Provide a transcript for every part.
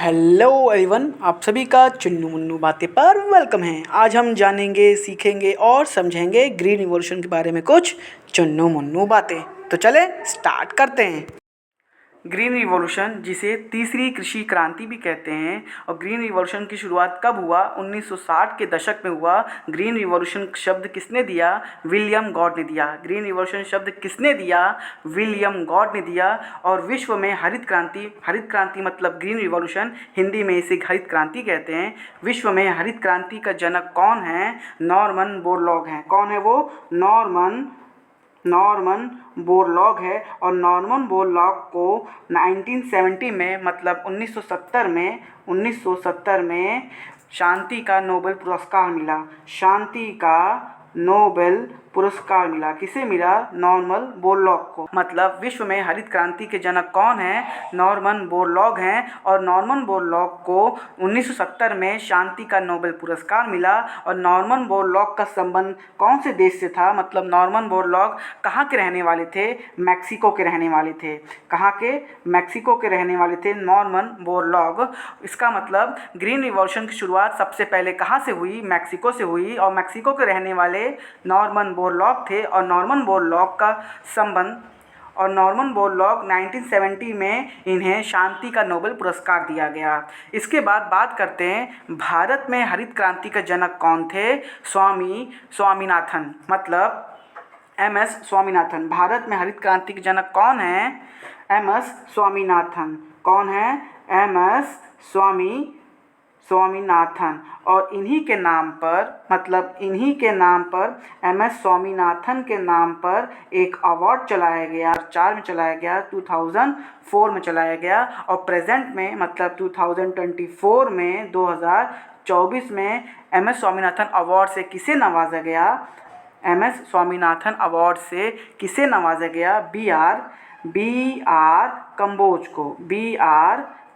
Hello everyone, आप सभी का चुन्नू मुन्नू बातें पर वेलकम है। आज हम जानेंगे, सीखेंगे और समझेंगे ग्रीन रिवॉल्यूशन के बारे में कुछ चुन्नू मुन्नू बातें। तो चले स्टार्ट करते हैं। ग्रीन रिवॉल्यूशन, जिसे तीसरी कृषि क्रांति भी कहते हैं, और ग्रीन रिवॉल्यूशन की शुरुआत कब हुआ? 1960 के दशक में हुआ। ग्रीन रिवॉल्यूशन शब्द किसने दिया? विलियम गॉड ने दिया। ग्रीन रिवॉल्यूशन शब्द किसने दिया? विलियम गॉड ने दिया। और विश्व में हरित क्रांति मतलब ग्रीन रिवॉल्यूशन, हिंदी में इसे हरित क्रांति कहते हैं। विश्व में हरित क्रांति का जनक कौन है? नॉर्मन बोरलॉग हैं। कौन है वो? नॉर्मन बोरलॉग है। और नॉर्मन बोरलॉग को 1970 में मतलब 1970 में शांति का नोबेल पुरस्कार मिला। शांति का नोबेल पुरस्कार मिला। किसे मिला? नॉर्मन बोरलॉग को। मतलब विश्व में हरित क्रांति के जनक कौन है? नॉर्मन बोरलॉग हैं। और नॉर्मन बोरलॉग को 1970 में शांति का नोबेल पुरस्कार मिला। और नॉर्मन बोरलॉग का संबंध कौन से देश से था? मतलब नॉर्मन बोरलॉग कहाँ के रहने वाले थे? मैक्सिको के रहने वाले थे। कहाँ के? मैक्सिको के रहने वाले थे नॉर्मन बोरलॉग। इसका मतलब ग्रीन रिवॉल्यूशन की शुरुआत सबसे पहले कहाँ से हुई? मैक्सिको से हुई। और मैक्सिको के रहने वाले नॉर्मन बोरलॉग थे। और नॉर्मन बोरलॉग का संबंध और नॉर्मन बोरलॉग 1970 में इन्हें शांति का नोबेल पुरस्कार दिया गया। इसके बाद बात करते हैं भारत में हरित क्रांति का जनक कौन थे? स्वामीनाथन मतलब MS स्वामीनाथन। भारत में हरित क्रांति के जनक कौन है? MS स्वामीनाथन। कौन है? MS स्वामीनाथन। और इन्हीं के नाम पर MS स्वामीनाथन के नाम पर एक अवार्ड चलाया गया, 2004 में चलाया गया, 2004 में चलाया गया। और प्रेजेंट में मतलब 2024 में 2024 में MS स्वामीनाथन अवार्ड से किसे नवाजा गया? MS स्वामीनाथन अवार्ड से किसे नवाजा गया? बी आर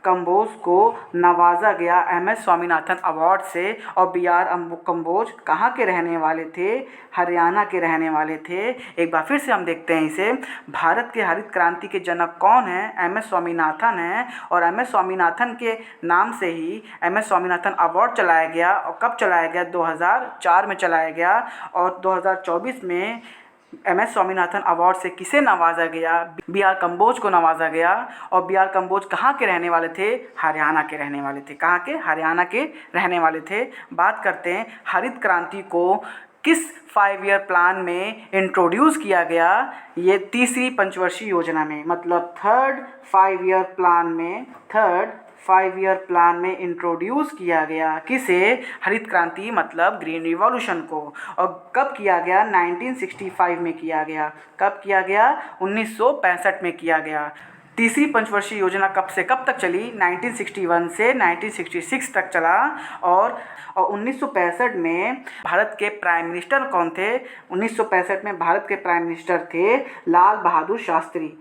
कंबोज को नवाजा गया MS स्वामीनाथन अवार्ड से। और बी आर कंबोज कहाँ के रहने वाले थे? हरियाणा के रहने वाले थे। एक बार फिर से हम देखते हैं इसे। भारत के हरित क्रांति के जनक कौन है? MS स्वामीनाथन है। और MS स्वामीनाथन के नाम से ही MS स्वामीनाथन अवार्ड चलाया गया। और कब चलाया गया? 2004 में चलाया गया। और 2024 में MS स्वामीनाथन अवार्ड से किसे नवाजा गया? बी आर कंबोज को नवाजा गया। और बी आर कंबोज कहाँ के रहने वाले थे? हरियाणा के रहने वाले थे। कहाँ के? हरियाणा के रहने वाले थे। बात करते हैं हरित क्रांति को किस 5 ईयर प्लान में इंट्रोड्यूस किया गया? ये तीसरी पंचवर्षीय योजना में मतलब थर्ड 5 ईयर प्लान में इंट्रोड्यूस किया गया। किसे? हरित क्रांति मतलब ग्रीन रिवॉल्यूशन को। और कब किया गया? 1965 में किया गया। कब किया गया? 1965 में किया गया। तीसरी पंचवर्षीय योजना कब से कब तक चली? 1961 से 1966 तक चला। और 1965 में भारत के प्राइम मिनिस्टर कौन थे? 1965 में भारत के प्राइम मिनिस्टर थे लाल बहादुर शास्त्री।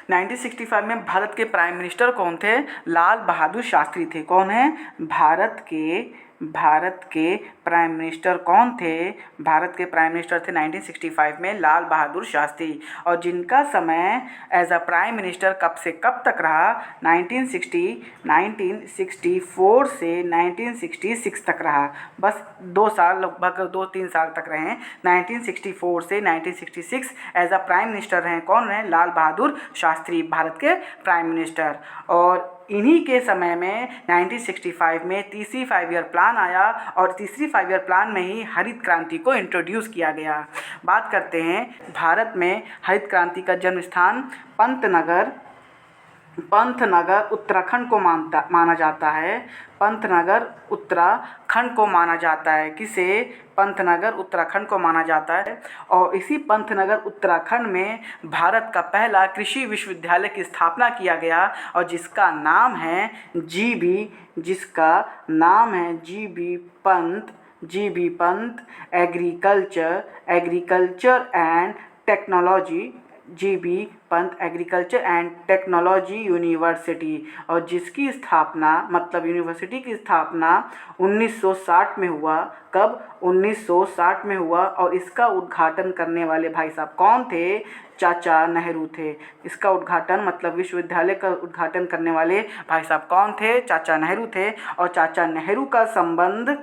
1965 में भारत के प्राइम मिनिस्टर कौन थे? लाल बहादुर शास्त्री थे। कौन है? भारत के प्राइम मिनिस्टर कौन थे? भारत के प्राइम मिनिस्टर थे 1965 में लाल बहादुर शास्त्री। और जिनका समय एज अ प्राइम मिनिस्टर कब से कब तक रहा? 1964 से 1966 तक रहा। बस 2 साल, लगभग 2-3 साल तक रहे। 1964 से 1966 एज अ प्राइम मिनिस्टर रहे। कौन रहे? लाल बहादुर शास्त्री, भारत के प्राइम मिनिस्टर। और इन्हीं के समय में 1965 में तीसरी 5 ईयर प्लान आया। और तीसरी 5 ईयर प्लान में ही हरित क्रांति को इंट्रोड्यूस किया गया। बात करते हैं भारत में हरित क्रांति का जन्म स्थान पंतनगर उत्तराखंड को माना जाता है। पंतनगर उत्तराखंड को माना जाता है। किसे? पंतनगर उत्तराखंड को माना जाता है। और इसी पंतनगर उत्तराखंड में भारत का पहला कृषि विश्वविद्यालय की स्थापना किया गया। और जिसका नाम है GB Pant agriculture and technology, GB Pant agriculture and technology university, और जिसकी स्थापना मतलब यूनिवर्सिटी की स्थापना 1960 में हुआ। कब? 1960 में हुआ। और इसका उद्घाटन करने वाले भाई साहब कौन थे? चाचा नेहरू थे। इसका उद्घाटन मतलब विश्वविद्यालय का उद्घाटन करने वाले भाई साहब कौन थे? चाचा नेहरू थे। और चाचा नेहरू का संबंध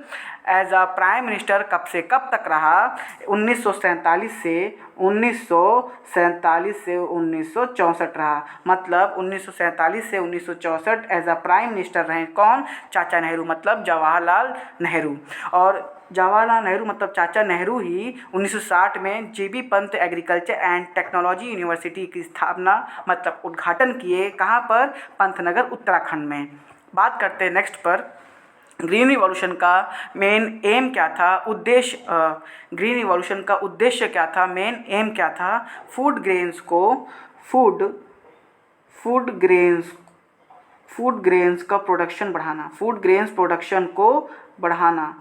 एज अ प्राइम मिनिस्टर कब से कब तक रहा? 1947 से 1964 रहा। मतलब 1947 से 1964 एज अ प्राइम मिनिस्टर रहे कौन? चाचा नेहरू, मतलब जवाहरलाल नेहरू। और जवाहरलाल नेहरू मतलब चाचा नेहरू ही 1960 में GB Pant agriculture and technology university की स्थापना मतलब उद्घाटन किए। कहाँ पर? पंतनगर उत्तराखंड में। बात करते हैं नेक्स्ट पर, ग्रीन रिवॉल्यूशन का मेन एम क्या था? उद्देश्य ग्रीन रिवॉल्यूशन का उद्देश्य क्या था? मेन एम क्या था? फूड ग्रेन्स का प्रोडक्शन बढ़ाना। फूड ग्रेन्स प्रोडक्शन को बढ़ाना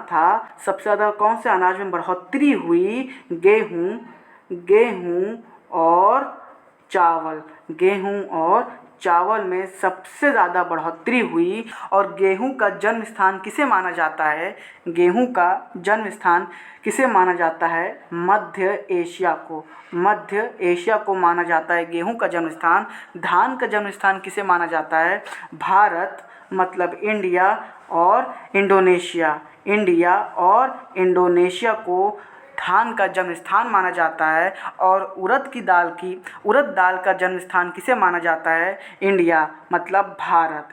था। सबसे ज़्यादा कौन से अनाज में बढ़ोतरी हुई? गेहूँ और चावल में सबसे ज़्यादा बढ़ोतरी हुई। और गेहूं का जन्म स्थान किसे माना जाता है? मध्य एशिया को माना जाता है गेहूं का जन्म स्थान। धान का जन्म स्थान किसे माना जाता है? भारत मतलब इंडिया और इंडोनेशिया को धान का जन्म स्थान माना जाता है। और उड़द दाल का जन्म स्थान किसे माना जाता है? इंडिया मतलब भारत।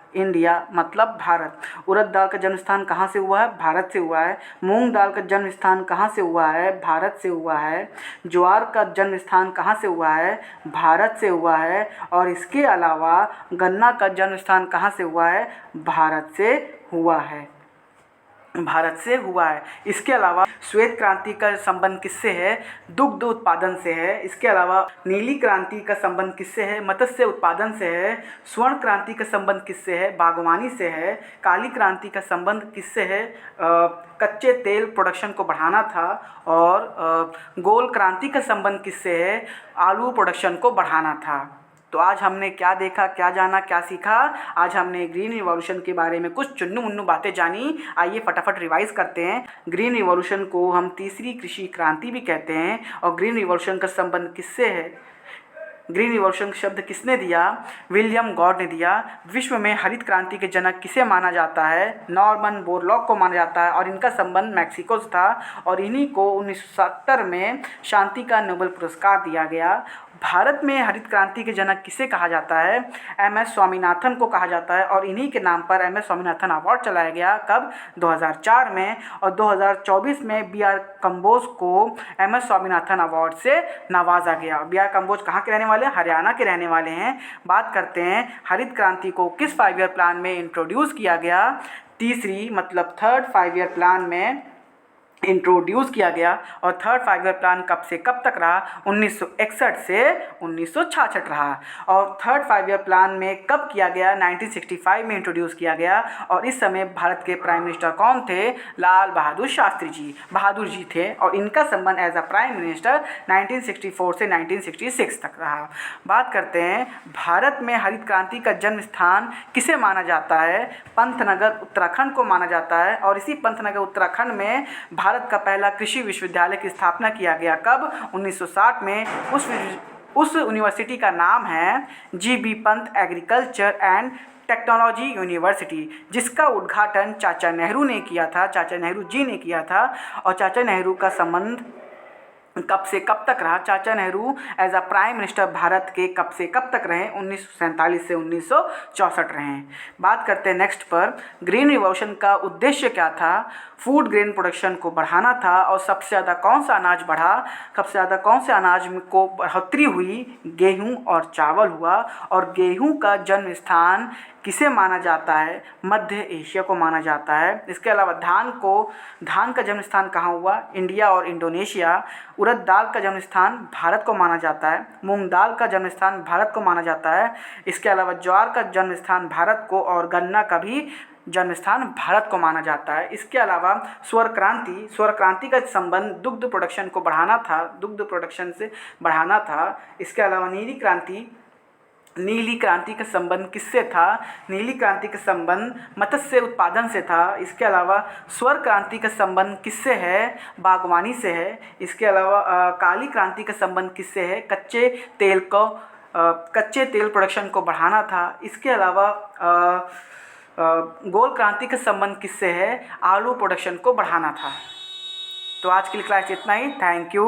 उड़द दाल का जन्म स्थान कहाँ से हुआ है? भारत से हुआ है। मूंग दाल का जन्म स्थान कहाँ से हुआ है? भारत से हुआ है। ज्वार का जन्म स्थान कहाँ से हुआ है? भारत से हुआ है। और इसके अलावा गन्ना का जन्म स्थान कहाँ से हुआ है? भारत से हुआ है। इसके अलावा श्वेत क्रांति का संबंध किससे है? दुग्ध उत्पादन से है। इसके अलावा नीली क्रांति का संबंध किससे है? मत्स्य उत्पादन से है। स्वर्ण क्रांति का संबंध किससे है? बागवानी से है। काली क्रांति का संबंध किससे है? कच्चे तेल प्रोडक्शन को बढ़ाना था। और गोल क्रांति का संबंध किससे है? आलू प्रोडक्शन को बढ़ाना था। तो आज हमने क्या देखा, क्या जाना, क्या सीखा? आज हमने ग्रीन रिवॉल्यूशन के बारे में कुछ चुन्नू मुन्नू बातें जानी। आइए फटाफट रिवाइज करते हैं। ग्रीन रिवॉल्यूशन को हम तीसरी कृषि क्रांति भी कहते हैं। और ग्रीन रिवॉल्यूशन का संबंध किससे है? ग्रीन रिवॉल्यूशन शब्द किसने दिया? विलियम गॉड ने दिया। विश्व में हरित क्रांति के जनक किसे माना जाता है? नॉर्मन बोरलॉग को माना जाता है। और इनका संबंध मैक्सिको से था। और इन्हीं को 1970 में शांति का नोबेल पुरस्कार दिया गया। भारत में हरित क्रांति के जनक किसे कहा जाता है? MS स्वामीनाथन को कहा जाता है। और इन्हीं के नाम पर MS स्वामीनाथन अवार्ड चलाया गया। कब? 2004 में। और 2024 में BR कम्बोज को MS स्वामीनाथन अवार्ड से नवाजा गया। BR कम्बोज कहाँ के रहने वाले हैं? हरियाणा के रहने वाले हैं। बात करते हैं हरित क्रांति को किस 5 ईयर प्लान में इंट्रोड्यूस किया गया? तीसरी मतलब थर्ड 5 ईयर प्लान में इंट्रोड्यूस किया गया। और थर्ड 5 ईयर प्लान कब से कब तक रहा? 1961 से 1966 रहा। और थर्ड 5 ईयर प्लान में कब किया गया? 1965 में इंट्रोड्यूस किया गया। और इस समय भारत के प्राइम मिनिस्टर कौन थे? लाल बहादुर शास्त्री जी थे। और इनका संबंध एज अ प्राइम मिनिस्टर 1964 से 1966 तक रहा। बात करते हैं भारत में हरित क्रांति का जन्म स्थान किसे माना जाता है? पंतनगर उत्तराखंड को माना जाता है। और इसी पंतनगर उत्तराखंड में भारत का पहला कृषि विश्वविद्यालय की स्थापना किया गया। कब? 1960 में। उस यूनिवर्सिटी का नाम है GB Pant agriculture and technology university, जिसका उद्घाटन चाचा नेहरू ने किया था। चाचा नेहरू जी ने किया था। और चाचा नेहरू का संबंध कब से कब तक रहा? चाचा Nehru as a prime minister Bharat के कब से कब तक रहे? 1947 से 1964 रहे। बात करते हैं नेक्स्ट पर, ग्रीन रिवॉल्यूशन का उद्देश्य क्या था? फूड ग्रेन प्रोडक्शन को बढ़ाना था। और सबसे ज़्यादा कौन सा अनाज बढ़ा? सबसे ज़्यादा कौन से अनाज को बढ़ोतरी हुई? गेहूँ और चावल हुआ। और गेहूँ का जन्म स्थान किसे माना जाता है? मध्य एशिया को माना जाता है। इसके अलावा धान का जन्म स्थान कहाँ हुआ? इंडिया और इंडोनेशिया। उड़द दाल का जन्म स्थान भारत को माना जाता है। मूंग दाल का जन्म स्थान भारत को माना जाता है। इसके अलावा ज्वार का जन्म स्थान भारत को और गन्ना का भी जन्म स्थान भारत को माना जाता है। इसके अलावा स्वर्ण क्रांति का संबंध दुग्ध प्रोडक्शन को बढ़ाना था, दुग्ध प्रोडक्शन से बढ़ाना था। इसके अलावा नीली क्रांति का संबंध किससे था? नीली क्रांति का संबंध मत्स्य उत्पादन से था। इसके अलावा स्वर्ण क्रांति का संबंध किससे है? बागवानी से है। इसके अलावा काली क्रांति का संबंध किससे है? कच्चे तेल प्रोडक्शन को बढ़ाना था। इसके अलावा गोल क्रांति का संबंध किससे है? आलू प्रोडक्शन को बढ़ाना था। तो आज के लिए क्लास इतना ही। Thank you.